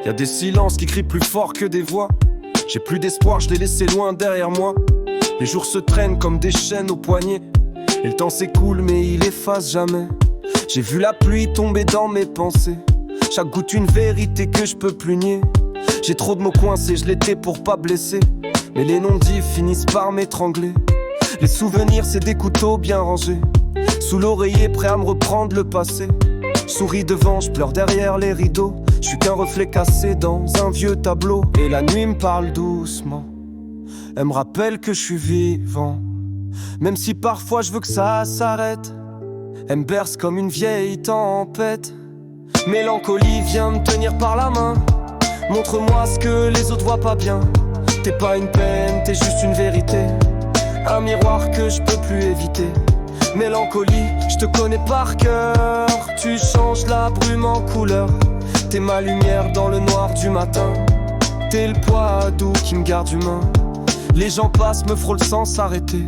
Y a des silences qui crient plus fort que des voix. J'ai plus d'espoir, je l'ai laissé loin derrière moi. Les jours se traînent comme des chaînes au poignet. Et le temps s'écoule mais il efface jamais. J'ai vu la pluie tomber dans mes pensées. Chaque goutte une vérité que je peux plus nier. J'ai trop de mots coincés, je l'étais pour pas blesser. Mais les non-dits finissent par m'étrangler. Les souvenirs c'est des couteaux bien rangés. Sous l'oreiller prêt à me reprendre le passé. Je souris devant, je pleure derrière les rideaux. Je suis qu'un reflet cassé dans un vieux tableau. Et la nuit me parle doucement. Elle me rappelle que je suis vivant. Même si parfois je veux que ça s'arrête. Elle me berce comme une vieille tempête. Mélancolie vient me tenir par la main. Montre-moi ce que les autres voient pas bien. T'es pas une peine, t'es juste une vérité. Un miroir que je peux plus éviter. Mélancolie, je te connais par cœur. Tu changes la brume en couleur. T'es ma lumière dans le noir du matin. T'es le poids doux qui me garde humain. Les gens passent, me frôlent sans s'arrêter.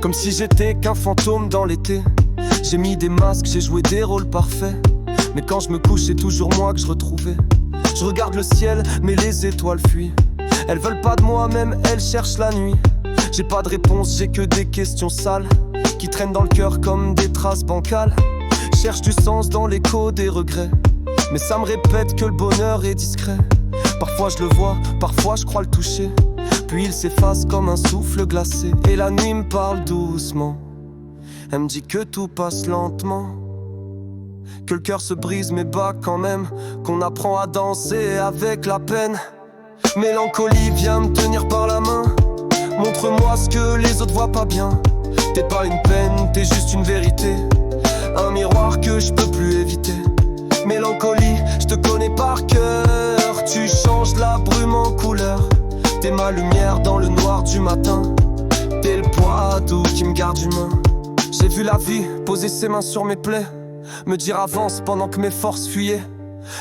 Comme si j'étais qu'un fantôme dans l'été. J'ai mis des masques, j'ai joué des rôles parfaits. Mais quand je me couche, c'est toujours moi que je retrouvais. Je regarde le ciel, mais les étoiles fuient. Elles veulent pas de moi, même elles cherchent la nuit. J'ai pas de réponse, j'ai que des questions sales qui traînent dans le cœur comme des traces bancales. Cherche du sens dans l'écho des regrets. Mais ça me répète que le bonheur est discret. Parfois je le vois, parfois je crois le toucher. Puis il s'efface comme un souffle glacé. Et la nuit me parle doucement. Elle me dit que tout passe lentement. Que le cœur se brise mais bat quand même. Qu'on apprend à danser avec la peine. Mélancolie vient me tenir par la main. Montre-moi ce que les autres voient pas bien. T'es pas une peine, t'es juste une vérité. Un miroir que je peux plus éviter. Mélancolie, je te connais par cœur. Tu changes la brume en couleur. T'es ma lumière dans le noir du matin. T'es le poids doux qui me garde humain. J'ai vu la vie poser ses mains sur mes plaies. Me dire avance pendant que mes forces fuyaient.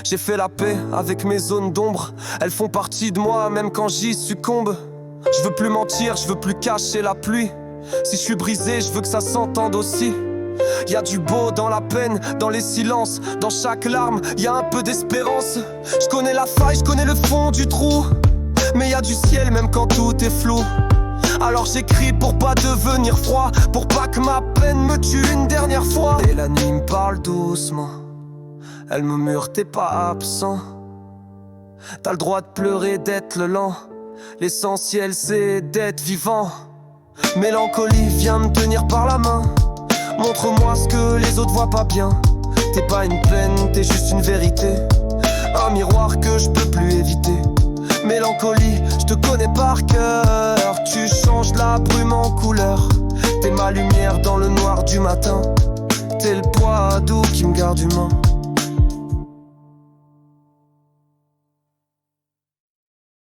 J'ai fait la paix avec mes zones d'ombre. Elles font partie de moi même quand j'y succombe. Je veux plus mentir, je veux plus cacher la pluie. Si je suis brisé, je veux que ça s'entende aussi. Y a du beau dans la peine, dans les silences. Dans chaque larme, y a un peu d'espérance. Je connais la faille, je connais le fond du trou. Mais y a du ciel même quand tout est flou. Alors j'écris pour pas devenir froid. Pour pas que ma peine me tue une dernière fois. Et la nuit me parle doucement. Elle me murmure t'es pas absent. T'as le droit de pleurer, d'être le lent. L'essentiel c'est d'être vivant. Mélancolie vient me tenir par la main. Montre-moi ce que les autres voient pas bien. T'es pas une peine, t'es juste une vérité. Un miroir que je peux plus éviter. Mélancolie, je te connais par cœur. Tu changes la brume en couleur. T'es ma lumière dans le noir du matin. T'es le poids doux qui me garde humain.